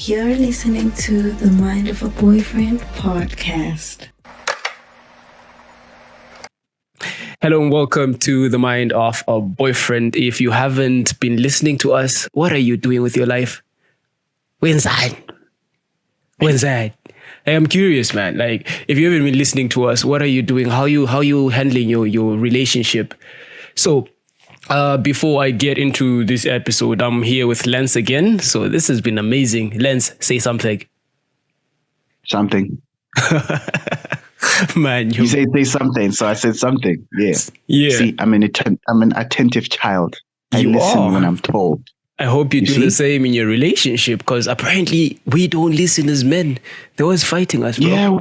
You're listening to the Mind of a Boyfriend podcast. Hello and welcome to the Mind of a Boyfriend. If you haven't been listening to us, what are you doing with your life? When's that? Hey, I'm curious, man. Like, if you haven't been listening to us, what are you doing? How you handling your relationship? So, before I get into this episode, I'm here with Lance again. So this has been amazing. Lance, say something. Something. Man, You say something, so I said something. Yeah. Yeah. See, I'm an attentive child. I You listen are. when I'm told. I hope you do see? the same in your relationship, because apparently we don't listen as men. They're always fighting us, bro.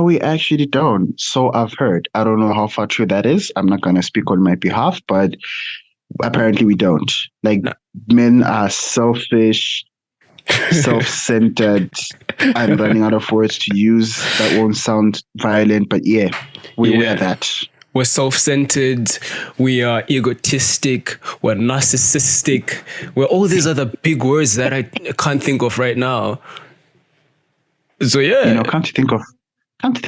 We actually don't. So I've heard. I don't know how far true that is. I'm not gonna speak on my behalf, but apparently we don't. Like No. men are selfish, self-centered. I'm running out of words to use that won't sound violent, but yeah, we are that. We're self-centered, we are egotistic, we're narcissistic, we're all these other big words that I can't think of right now. So yeah. Come to think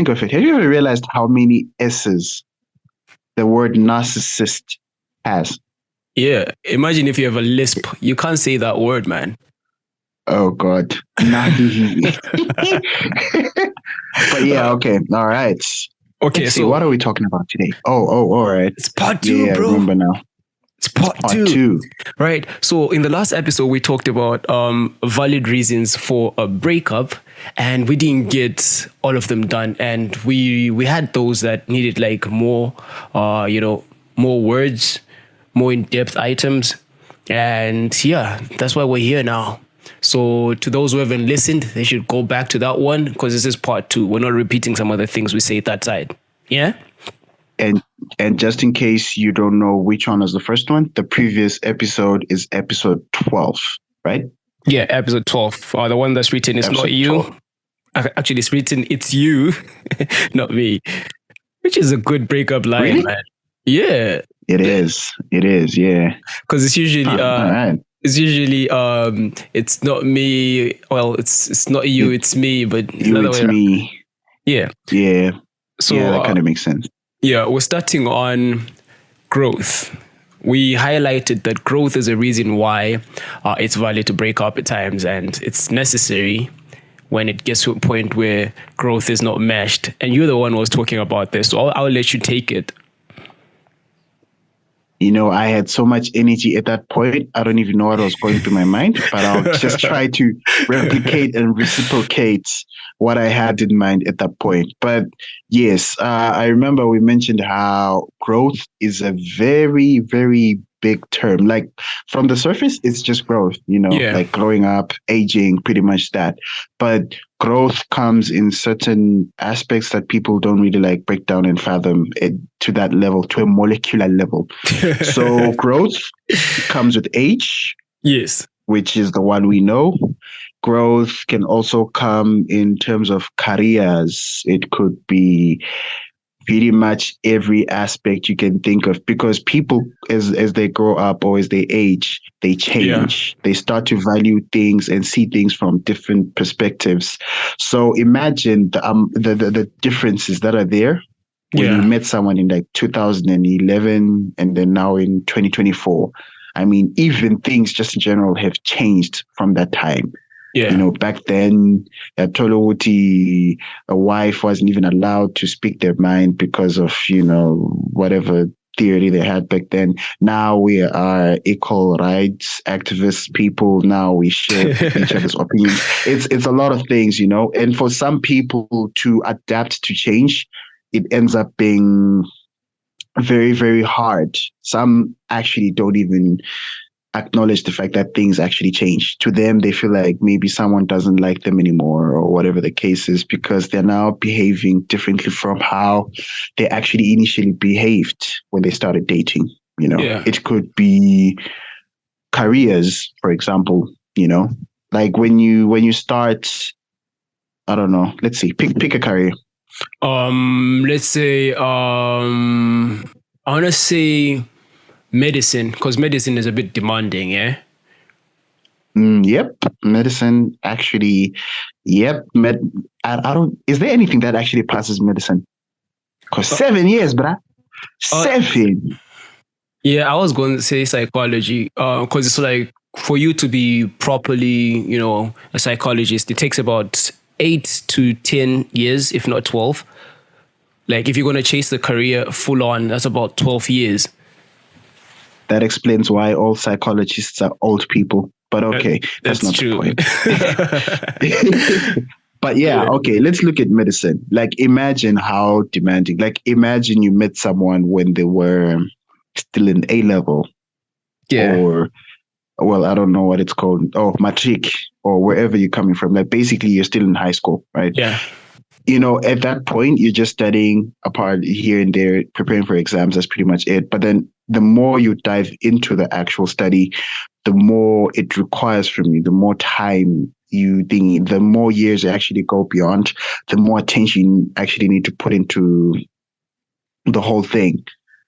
of it. Have you ever realized how many S's the word narcissist has? Yeah. Imagine if you have a lisp. You can't say that word, man. Oh God. But yeah, okay. All right. Okay, Let's see, so what are we talking about today? Oh, all right. it's part two, yeah, bro. I remember now. It's part two. Right. So in the last episode, we talked about valid reasons for a breakup, and we didn't get all of them done. And we had those that needed like more, more words, more in-depth items. And yeah, that's why we're here now. So to those who haven't listened, they should go back to that one, because this is part two. We're not repeating some other things we say at that side. Yeah. And just in case you don't know which one was the first one, the previous episode is episode 12, right? Yeah, episode 12. The one that's written is Episode not you. 12. Actually, it's written, it's you, not me. Which is a good breakup line, Really? man. Yeah. It is, yeah. Because it's usually all right. it's not me. Well, it's not you, it's me, but it's You, another it's way around. me. Yeah. Yeah. So yeah, that kind of makes sense. yeah, we're starting on growth. We highlighted that growth is a reason why it's valid to break up at times, and it's necessary when it gets to a point where growth is not meshed. And you're the one who was talking about this, so I'll let you take it. I had so much energy at that point. I don't even know what was going through my mind, but I'll just try to replicate and reciprocate what I had in mind at that point. But yes, I remember we mentioned how growth is a very, very big term. Like from the surface, it's just growth, Yeah. like growing up, aging, pretty much that. But growth comes in certain aspects that people don't really like break down and fathom it to that level, to a molecular level. So growth comes with age, Yes. which is the one we know. Growth can also come in terms of careers. It could be pretty much every aspect you can think of, because people, as they grow up or as they age, they change. They start to value things and see things from different perspectives. So imagine the differences that are there when you met someone in like 2011 and then now in 2024. I mean, even things just in general have changed from that time. Yeah. Back then, Tolowuti, a wife wasn't even allowed to speak their mind because of, whatever theory they had back then. Now we are equal rights activists people. Now we share each other's opinions. It's a lot of things, and for some people to adapt to change, it ends up being very, very hard. Some actually don't even acknowledge the fact that things actually change. To them, they feel like maybe someone doesn't like them anymore or whatever the case is, because they're now behaving differently from how they actually initially behaved when they started dating. It could be careers, for example, like when you start, I don't know, let's see, pick a career. Let's say I want to say medicine, because medicine is a bit demanding, yeah. Yep, medicine actually. Yep, I don't. Is there anything that actually passes medicine? Cause Uh, 7 years, bruh. uh, 7. yeah, I was going to say psychology, because it's like for you to be properly, a psychologist, it takes about 8 to 10 years, if not 12. Like if you're going to chase the career full on, that's about 12 years. That explains why all psychologists are old people. But okay, that's That's not the true. point. But yeah, okay, let's look at medicine. Like, imagine how demanding. Like, imagine you met someone when they were still in A level, Yeah. or, well, I don't know what it's called, oh, matric, or wherever you're coming from. Like, basically, you're still in high school, right? Yeah. At that point, you're just studying apart here and there, preparing for exams. That's pretty much it. But then the more you dive into the actual study, the more it requires from you, the more time the more years you actually go beyond, the more attention you actually need to put into the whole thing.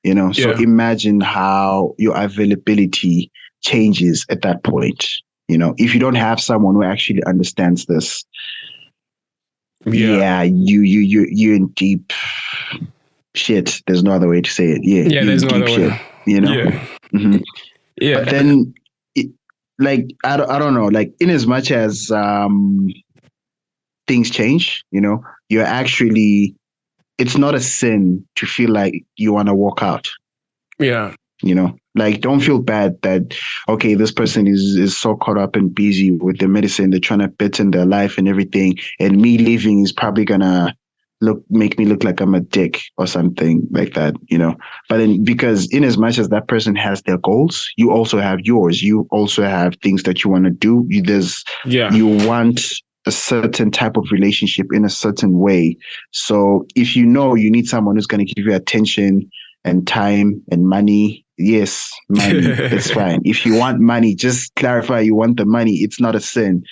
So Yeah. imagine how your availability changes at that point. If you don't have someone who actually understands this, Yeah. yeah, you're in deep shit. There's no other way to say it. Yeah, Yeah, you're there's in no deep other shit. way. You know. Yeah. hmm Yeah. But then, like, I don't know. Like, in as much as things change, you're actually. It's not a sin to feel like you want to walk out. Yeah. Like, don't feel bad that, okay, this person is so caught up and busy with the medicine, they're trying to fit in their life and everything, and me leaving is probably gonna make me look like I'm a dick or something like that. But then, because in as much as that person has their goals, you also have yours. You also have things that you want to do. Yeah. You want a certain type of relationship in a certain way. So if you need someone who's going to give you attention and time and money, yes, money, it's fine. If you want money, just clarify you want the money. It's not a sin.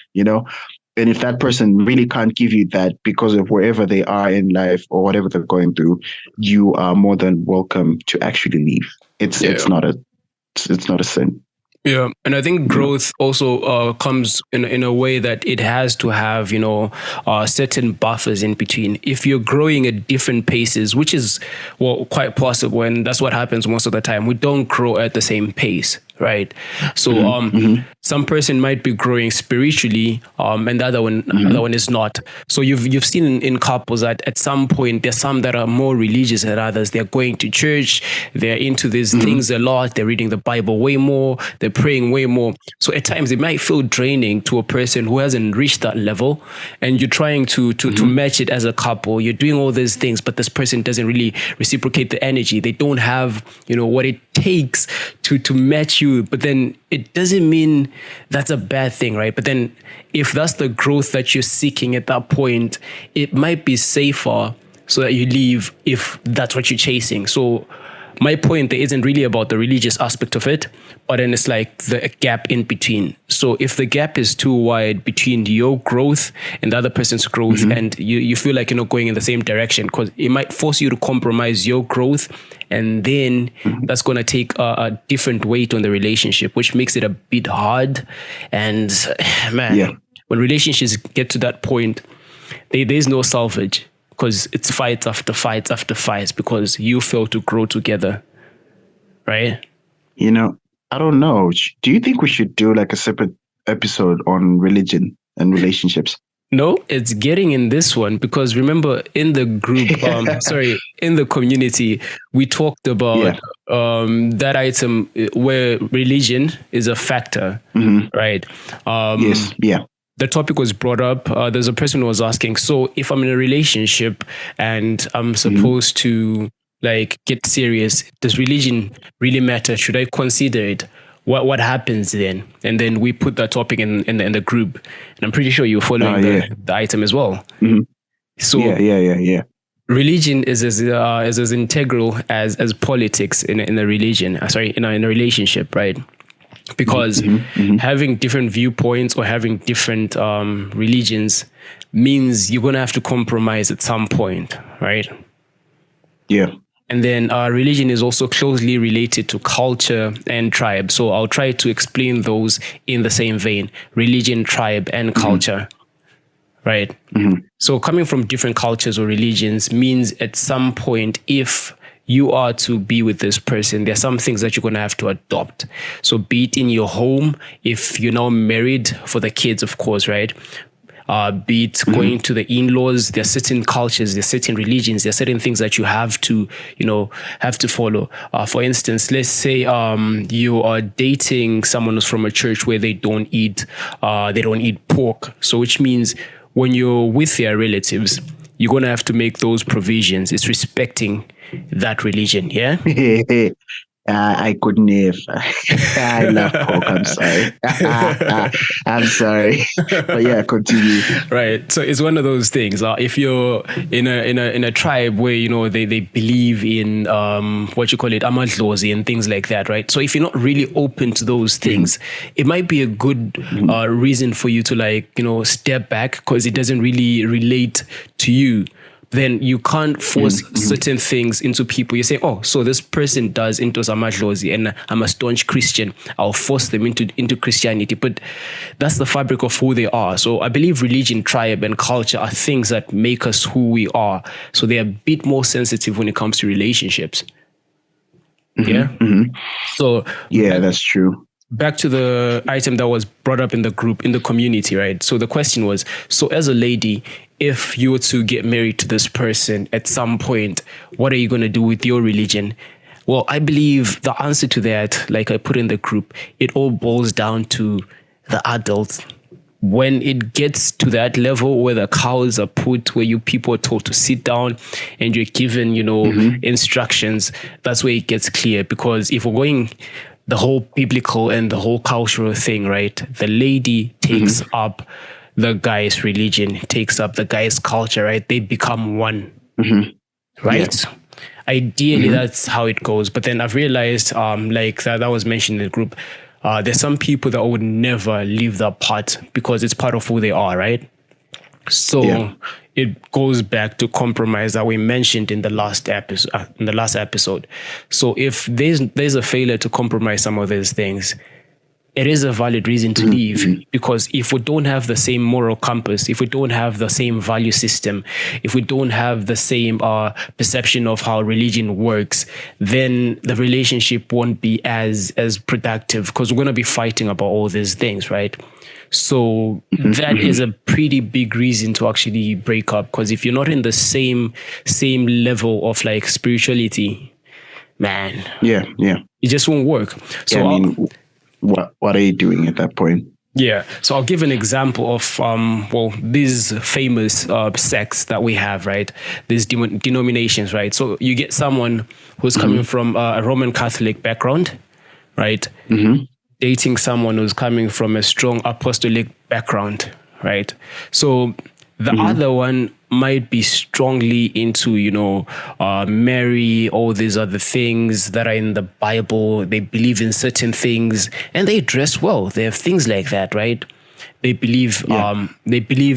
And if that person really can't give you that because of wherever they are in life or whatever they're going through, you are more than welcome to actually leave. It's Yeah. it's not a sin. Yeah, and I think growth also comes in a way that it has to have certain buffers in between. If you're growing at different paces, which is quite possible, and that's what happens most of the time, we don't grow at the same pace, right? So some person might be growing spiritually, and the other one is not. So you've seen in couples that at some point there's some that are more religious than others. They're going to church, they're into these things a lot, they're reading the Bible way more, they're praying way more. So at times it might feel draining to a person who hasn't reached that level, and you're trying to match it as a couple. You're doing all these things, but this person doesn't really reciprocate the energy. They don't have what it takes to match you. But then it doesn't mean that's a bad thing, right? But then if that's the growth that you're seeking at that point, it might be safer so that you leave if that's what you're chasing. So my point there isn't really about the religious aspect of it, but then it's like the gap in between. So if the gap is too wide between your growth and the other person's growth, and you feel like you're not going in the same direction, because it might force you to compromise your growth, and then that's going to take a different weight on the relationship, which makes it a bit hard. And man, when relationships get to that point, there's no salvage, because it's fights after fights after fights because you fail to grow together, right? I don't know. Do you think we should do like a separate episode on religion and relationships? No, it's getting in this one because remember in the group, in the community, we talked about that item where religion is a factor, right? Yes, yeah. The topic was brought up. There's a person who was asking, so if I'm in a relationship and I'm supposed to like get serious, does religion really matter? Should I consider it? What happens then? And then we put that topic in the group, and I'm pretty sure you're following the item as well. So yeah. Religion is as integral as politics in a religion. In a relationship, right? Because having different viewpoints or having different religions means you're gonna have to compromise at some point, right? Yeah. And then religion is also closely related to culture and tribe. So I'll try to explain those in the same vein: religion, tribe, and culture. Right. So coming from different cultures or religions means at some point, if you are to be with this person, there are some things that you're going to have to adopt. So be it in your home, if you're now married, for the kids, of course, right? Be it going to the in-laws, there are certain cultures, there are certain religions, there are certain things that you have to, have to follow. For instance, let's say you are dating someone who's from a church where they don't eat pork. So which means when you're with their relatives, you're going to have to make those provisions. It's respecting that religion, yeah? I could never. I love pork. I'm sorry. I'm sorry. But yeah, continue. Right. So it's one of those things. If you're in a tribe where they believe in what you call it, amadlozi and things like that, right? So if you're not really open to those things, it might be a good reason for you to step back, because it doesn't really relate to you. Then you can't force certain things into people. You say, oh, so this person does into amadlozi and I'm a staunch Christian. I'll force them into Christianity. But that's the fabric of who they are. So I believe religion, tribe, and culture are things that make us who we are. So they're a bit more sensitive when it comes to relationships. Yeah. So yeah, that's true. Back to the item that was brought up in the group, in the community, right? So the question was, so as a lady, if you were to get married to this person at some point, what are you going to do with your religion? Well, I believe the answer to that, like I put in the group, it all boils down to the adults. When it gets to that level where the cows are put, where you people are told to sit down and you're given, instructions, that's where it gets clear. Because if we're going the whole biblical and the whole cultural thing, right? The lady takes up the guy's religion, takes up the guy's culture, right? They become one, right? Yeah. Ideally, that's how it goes. But then I've realized, like that was mentioned in the group, there's some people that would never leave that part because it's part of who they are, right? So it goes back to compromise that we mentioned in the last episode. So if there's a failure to compromise some of these things, it is a valid reason to leave, because if we don't have the same moral compass, if we don't have the same value system, if we don't have the same perception of how religion works, then the relationship won't be as productive, because we're going to be fighting about all these things, right? So that is a pretty big reason to actually break up, because if you're not in the same level of like spirituality, man, it just won't work. So what are you doing at that point? Yeah, so I'll give an example of these famous sects that we have, right? These denominations, right? So you get someone who's coming from a Roman Catholic background, right? Dating someone who's coming from a strong apostolic background, right? So the other one might be strongly into, Mary, all these other things that are in the Bible. They believe in certain things and they dress well. They have things like that, right? They believe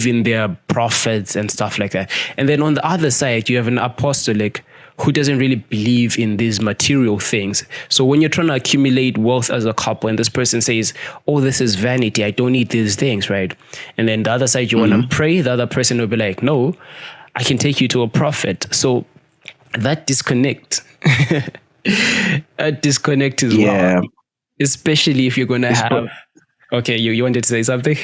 in their prophets and stuff like that. And then on the other side, you have an apostolic who doesn't really believe in these material things. So when you're trying to accumulate wealth as a couple and this person says, oh, this is vanity, I don't need these things, right? And then the other side, you want to pray, the other person will be like, no, I can take you to a prophet. So that disconnect, is wild. Especially if you're going to have... Okay, you wanted to say something?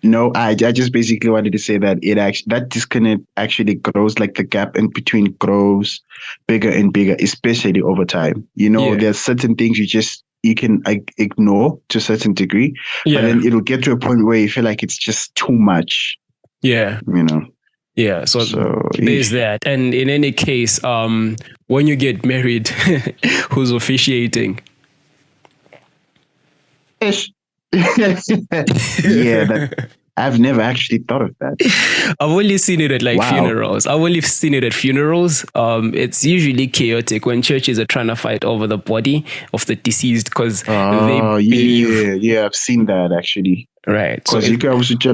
No, I just basically wanted to say that that disconnect actually grows, like the gap in between grows bigger and bigger, especially over time. There's certain things you can ignore to a certain degree, but then it'll get to a point where you feel like it's just too much. Yeah. Yeah, so there's that. And in any case, when you get married, who's officiating? I've never actually thought of that. I've only seen it at funerals. It's usually chaotic when churches are trying to fight over the body of the deceased because they believe. Yeah, I've seen that actually. Right. So Because you can also tell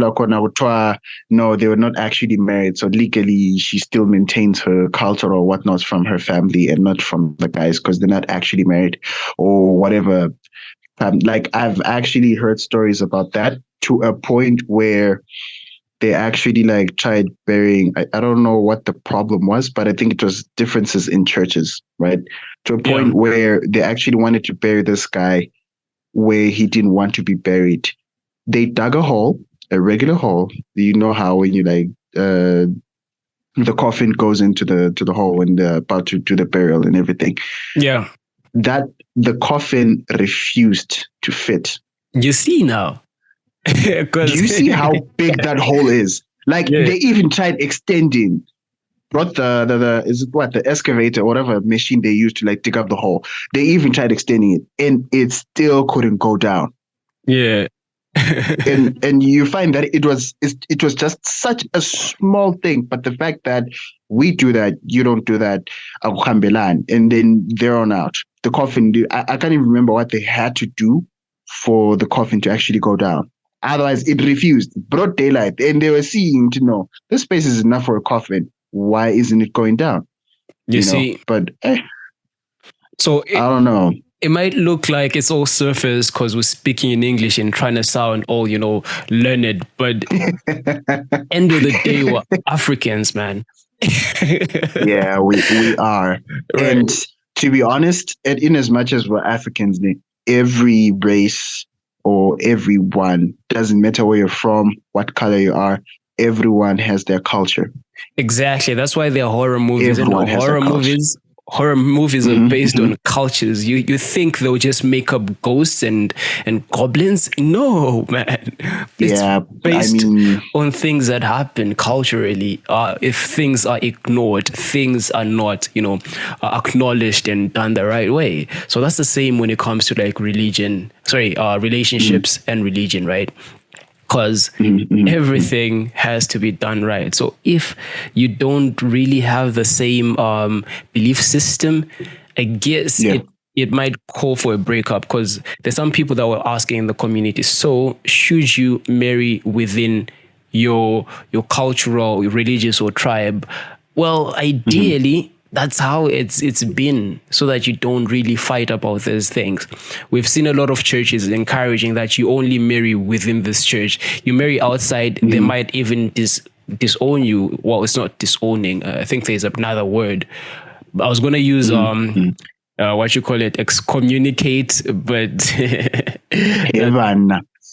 no, they were not actually married. So legally, she still maintains her culture or whatnot from her family and not from the guys because they're not actually married or whatever. Like I've actually heard stories about that to a point where they actually like tried burying. I don't know what the problem was, but I think it was differences in churches, right? To a yeah. point where they actually wanted to bury this guy where he didn't want to be buried. They dug a hole, a regular hole. You know how when you like the coffin goes into the hole when they're about to do the burial and everything. Yeah. That the coffin refused to fit. You see now. Do you see how big that hole is? Like Yeah. they even tried extending. Brought the is it what the excavator or whatever machine they used to like dig up the hole. They even tried extending it, and it still couldn't go down. Yeah. And you find that it was just such a small thing, but the fact that we do that, you don't do that, and then they're on out. The coffin, I can't even remember what they had to do for the coffin to actually go down. Otherwise, it refused. Broad daylight, and they were seeing to know this space is enough for a coffin. Why isn't it going down? You see, but so I don't know. It might look like it's all surface because we're speaking in English and trying to sound all, learned, but end of the day, we're Africans, man. Yeah, we are. Right. And to be honest, in as much as we're Africans, every race or everyone, doesn't matter where you're from, what color you are, everyone has their culture. Exactly. That's why there are horror movies. Everyone And has their culture. Horror movies are based on cultures. You think they'll just make up ghosts and goblins? No, man. It's based on things that happen culturally. If things are ignored, things are not, acknowledged and done the right way. So that's the same when it comes to like relationships and religion, right? Because everything has to be done right. So if you don't really have the same belief system, I guess it might call for a breakup, because there's some people that were asking in the community, so should you marry within your cultural, religious or tribe? Well, ideally, that's how it's been, so that you don't really fight about those things. We've seen a lot of churches encouraging that you only marry within this church. You marry outside, they might even disown you. Well, it's not disowning. I think there's another word. I was going to use what you call it, excommunicate, but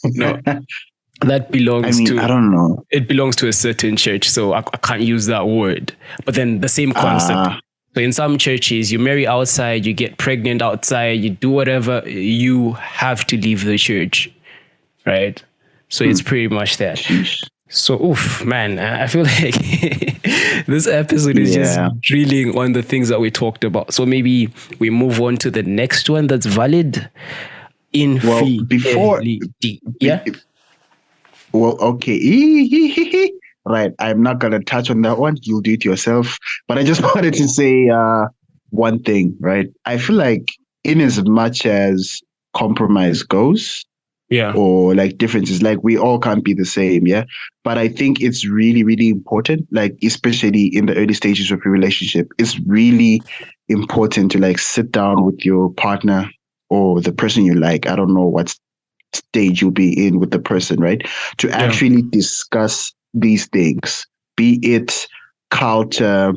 no. That belongs to, I don't know. It belongs to a certain church, so I can't use that word. But then the same concept. So in some churches, you marry outside, you get pregnant outside, you do whatever, you have to leave the church, right? So it's pretty much that. So, oof, man, I feel like this episode is just drilling on the things that we talked about. So maybe we move on to the next one that's valid. Infidelity. Well, okay. Right. I'm not going to touch on that one. You'll do it yourself. But I just wanted to say one thing, right? I feel like in as much as compromise goes, or like differences, like we all can't be the same, but I think it's really, really important, like especially in the early stages of a relationship, it's really important to like sit down with your partner or the person you like. I don't know what stage you'll be in with the person, right? To actually discuss these things, be it culture,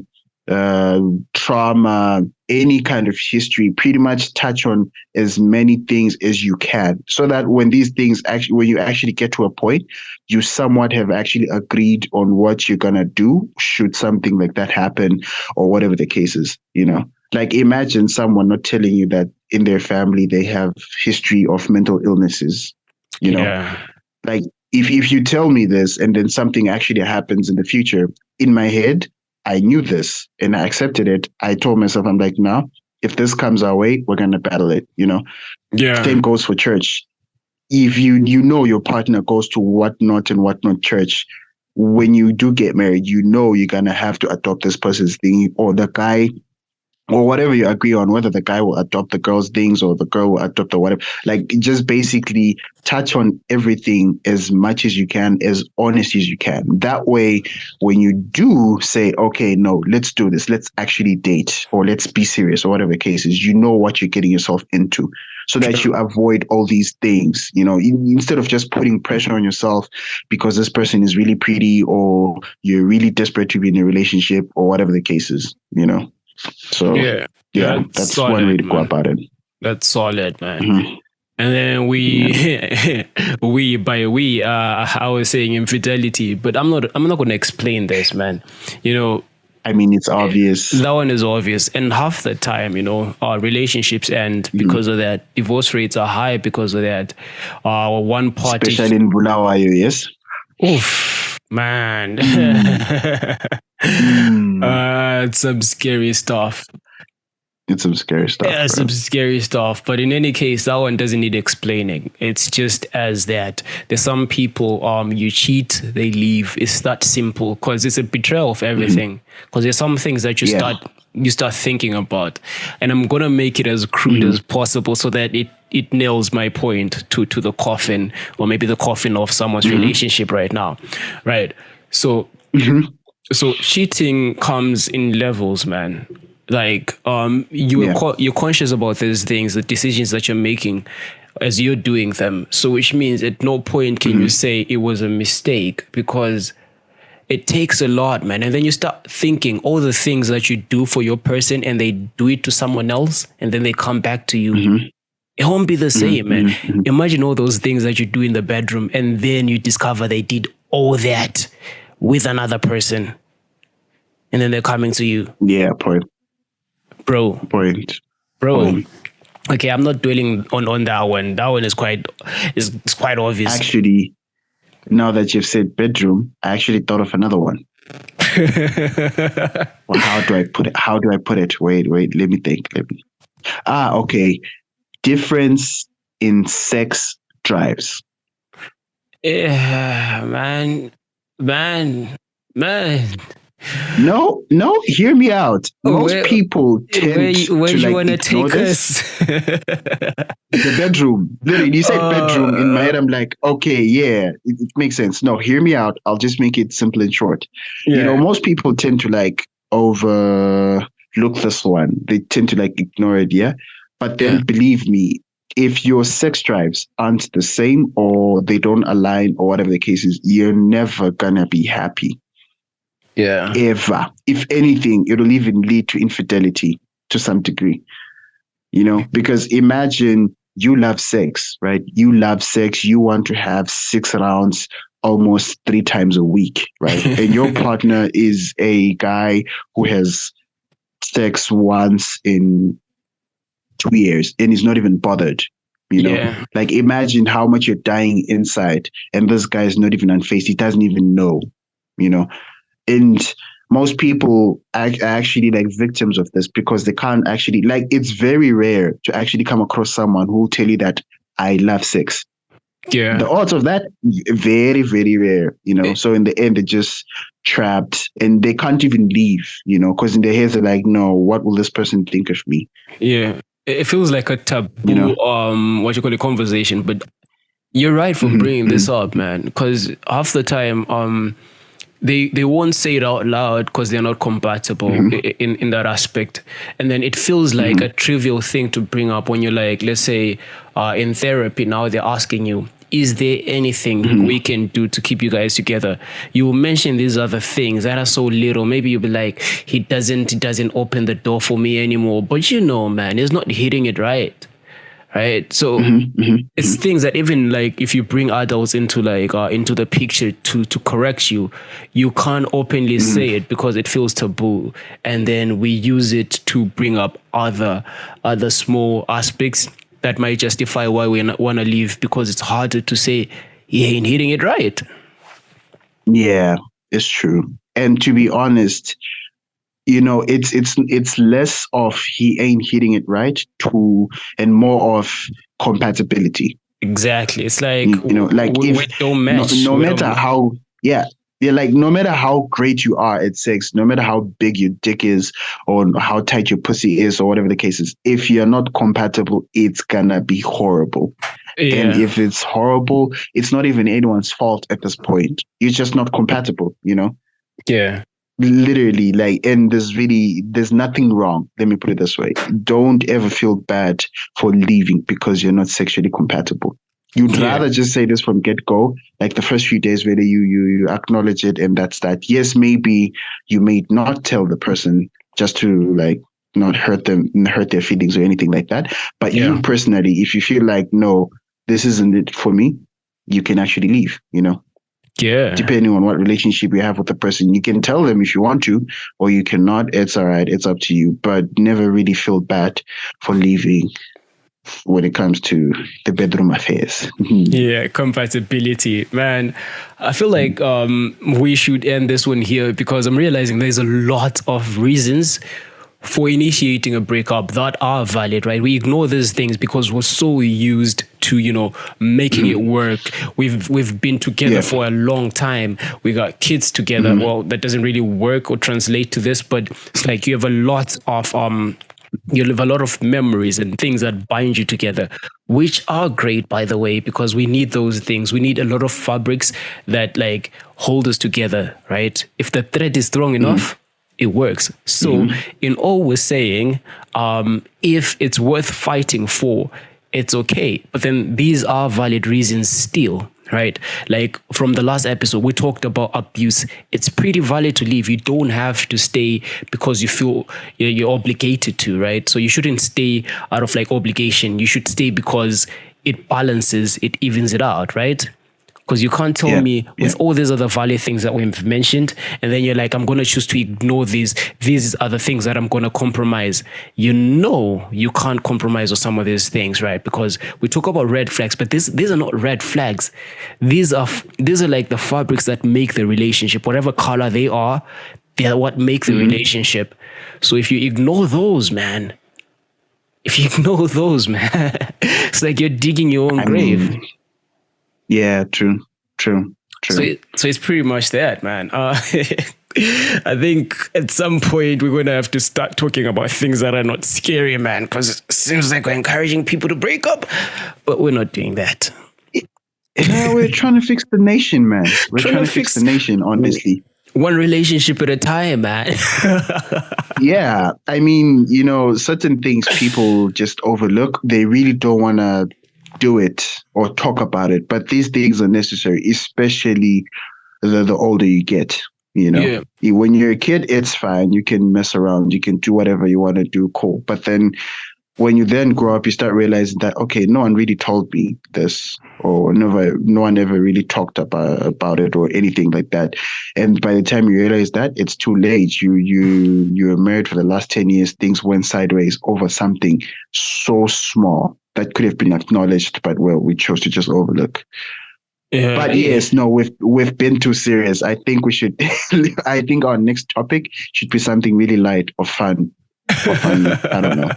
trauma, any kind of history, pretty much touch on as many things as you can, so that when these things actually, when you actually get to a point, you somewhat have actually agreed on what you're gonna do should something like that happen, or whatever the case is, Like imagine someone not telling you that in their family they have history of mental illnesses, Like if you tell me this and then something actually happens in the future, in my head, I knew this and I accepted it. I told myself, I'm like, no, if this comes our way, we're going to battle it, Same goes for church. If you know your partner goes to whatnot and whatnot church, when you do get married, you're going to have to adopt this person's thing, or the guy or whatever you agree on, whether the guy will adopt the girl's things or the girl will adopt or whatever. Like, just basically touch on everything as much as you can, as honest as you can. That way, when you do say, okay, no, let's do this, let's actually date, or let's be serious, or whatever the case is, you know what you're getting yourself into, so that you avoid all these things, instead of just putting pressure on yourself because this person is really pretty or you're really desperate to be in a relationship or whatever the case is. So that's solid, one way to go man. about it. That's solid, man. Mm-hmm. And then I was saying infidelity, but I'm not going to explain this, man. I mean, it's obvious. That one is obvious. And half the time, our relationships end because of that. Divorce rates are high because of that. One party, especially in Bulawayo, yes. Oof, man. It's some scary stuff. It's some scary stuff. Yeah, some scary stuff. But in any case, that one doesn't need explaining. It's just as that. There's some people, you cheat, they leave. It's that simple, because it's a betrayal of everything. Because there's some things that you start thinking about. And I'm gonna make it as crude as possible so that it nails my point to the coffin, or maybe the coffin of someone's relationship right now. Right. So so cheating comes in levels, man. Like, you're conscious about these things, the decisions that you're making as you're doing them. So which means at no point can you say it was a mistake, because it takes a lot, man. And then you start thinking all the things that you do for your person and they do it to someone else and then they come back to you. It won't be the same, man. Imagine all those things that you do in the bedroom and then you discover they did all that with another person. And then they're coming to you. Yeah, point. Bro. Okay, I'm not dwelling on that one. That one is quite obvious. Actually, now that you've said bedroom, I actually thought of another one. Well, how do I put it? Wait, let me think. Okay. Difference in sex drives. Yeah, man. No, hear me out. Most people tend to you want to take us? The bedroom. Literally, you said bedroom. In my head, I'm like, okay, yeah, it makes sense. No, hear me out. I'll just make it simple and short. Yeah. Most people tend to overlook this one. They tend to ignore it, yeah? But then believe me, if your sex drives aren't the same or they don't align or whatever the case is, you're never gonna be happy. Yeah. Ever. If anything, it'll even lead to infidelity to some degree. Because imagine you love sex, right? You love sex. You want to have 6 rounds almost 3 times a week, right? And your partner is a guy who has sex once in 2 years and is not even bothered. Imagine how much you're dying inside, and this guy is not even unfazed. He doesn't even know. And most people are actually victims of this because they can't actually, it's very rare to actually come across someone who will tell you that I love sex. Yeah. The odds of that, very, very rare, So in the end, they're just trapped and they can't even leave, because in their heads they're like, no, what will this person think of me? Yeah. It feels like a taboo, conversation, but you're right for bringing this up, man, because half the time, they won't say it out loud because they're not compatible in that aspect. And then it feels like a trivial thing to bring up when you're let's say in therapy now, they're asking you, is there anything we can do to keep you guys together? You will mention these other things that are so little. Maybe you'll be like, he doesn't open the door for me anymore. But man, he's not hitting it right. Right. So it's things that even if you bring adults into into the picture to correct you, you can't openly say it because it feels taboo. And then we use it to bring up other small aspects that might justify why we want to leave, because it's harder to say he ain't hitting it right. Yeah, it's true. And to be honest, it's less of he ain't hitting it right and more of compatibility. Exactly. It's like, if we don't match. No matter how, Yeah, like no matter how great you are at sex, no matter how big your dick is or how tight your pussy is or whatever the case is, if you're not compatible, it's gonna be horrible. And Yeah. if it's horrible, it's not even anyone's fault at this point. You're just not compatible, you know? Yeah. Literally, like, and there's nothing wrong. Let me put it this way. Don't ever feel bad for leaving because you're not sexually compatible. You'd Yeah. rather just say this from get go, like the first few days, whether you acknowledge it and that's that. Yes, maybe you may not tell the person just to like not hurt their feelings or anything like that. But Yeah. you personally, if you feel like no, this isn't it for me, you can actually leave. You know, Yeah. depending on what relationship you have with the person, you can tell them if you want to, or you cannot. It's all right. It's up to you. But never really feel bad for leaving when it comes to the bedroom affairs. Yeah, compatibility, man. I feel like we should end this one here because I'm realizing there's a lot of reasons for initiating a breakup that are valid, right? We ignore these things because we're so used to, making it work. We've been together for a long time. We got kids together. Well, that doesn't really work or translate to this, but it's like you have a lot of you'll have a lot of memories and things that bind you together, which are great, by the way, because we need those things. We need a lot of fabrics that like hold us together, right? If the thread is strong enough, it works. So in all we're saying, if it's worth fighting for, it's okay. But then these are valid reasons still, right? Like from the last episode, we talked about abuse. It's pretty valid to leave. You don't have to stay because you feel you're obligated to, right? So you shouldn't stay out of like obligation. You should stay because it balances, it evens it out, right? Because you can't tell me with all these other valid things that we've mentioned, and then you're like, I'm going to choose to ignore these. These are the things that I'm going to compromise. You can't compromise on some of these things, right? Because we talk about red flags, but these are not red flags. These are like the fabrics that make the relationship. Whatever color they are what make the relationship. So if you ignore those, man, it's like you're digging your own grave. Yeah, true. So it's pretty much that, man. I think at some point we're going to have to start talking about things that are not scary, man, because it seems like we're encouraging people to break up, but we're not doing that. Yeah, we're trying to fix the nation, man. We're trying to fix the nation, honestly. One relationship at a time, man. Yeah, I mean, certain things people just overlook. They really don't want to do it or talk about it, but these things are necessary, especially the older you get. When you're a kid, it's fine. You can mess around. You can do whatever you want to do. Cool. But then when you then grow up, you start realizing that, okay, no one really told me this, or no one ever really talked about it or anything like that. And by the time you realize that, it's too late. You were married for the last 10 years. Things went sideways over something so small that could have been acknowledged, but we chose to just overlook. Yeah, but yes, no, we've been too serious. I think we should. I think our next topic should be something really light or fun. I don't know.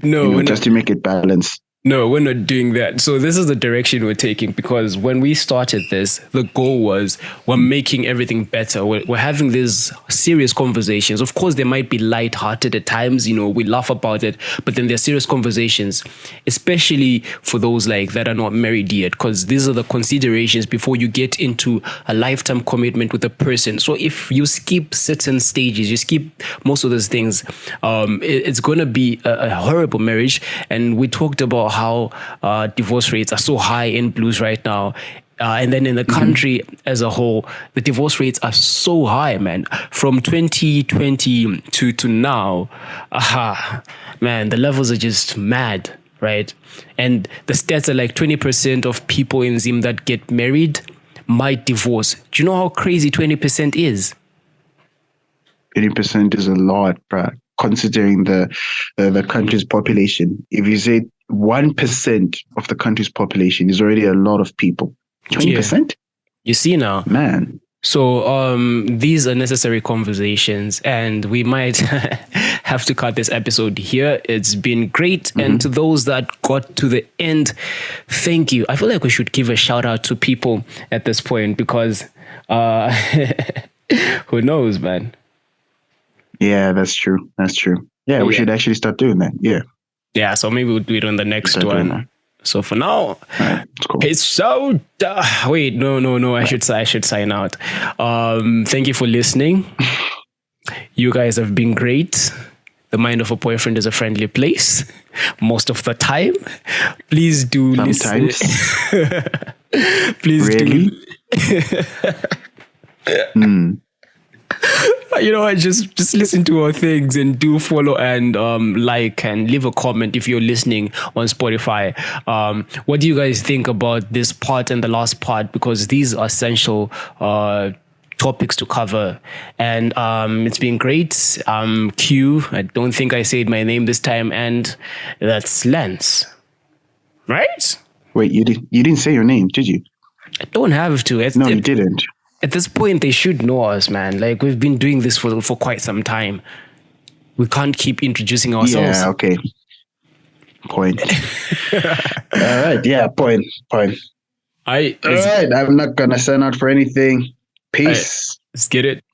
No, just to make it balanced. No, we're not doing that. So this is the direction we're taking, because when we started this, the goal was we're making everything better. We're having these serious conversations. Of course, they might be lighthearted at times. We laugh about it, but then they're serious conversations, especially for those like that are not married yet, because these are the considerations before you get into a lifetime commitment with a person. So if you skip certain stages, you skip most of those things, it's going to be a horrible marriage. And we talked about how divorce rates are so high in blues right now. And then in the country as a whole, the divorce rates are so high, man. From 2020 to now, man, the levels are just mad, right? And the stats are like 20% of people in Zim that get married might divorce. Do you know how crazy 20% is? 20% is a lot, bro. Considering the country's population. If you say 1% of the country's population is already a lot of people. 20%? You see now. Man. So these are necessary conversations, and we might have to cut this episode here. It's been great. And to those that got to the end, thank you. I feel like we should give a shout out to people at this point, because who knows, man? Yeah, that's true. That's true. Yeah, we should actually start doing that. Yeah. Yeah, so maybe we'll do it on the next one. So for now, cool. Peace out. Wait, no. I should sign out. Thank you for listening. You guys have been great. The mind of a boyfriend is a friendly place most of the time. Please do Sometimes. listen. Please really? You know what? Just listen to our things, and do follow and like and leave a comment if you're listening on Spotify. What do you guys think about this part and the last part? Because these are essential topics to cover, and it's been great. Q, I don't think I said my name this time, and that's Lance, right? Wait, you didn't say your name, did you? I don't have to. No, you didn't. At this point, they should know us, man. Like, we've been doing this for quite some time. We can't keep introducing ourselves. Yeah, okay. Point. All right, yeah, point. All right, I'm not going to sign out for anything. Peace. Let's get it.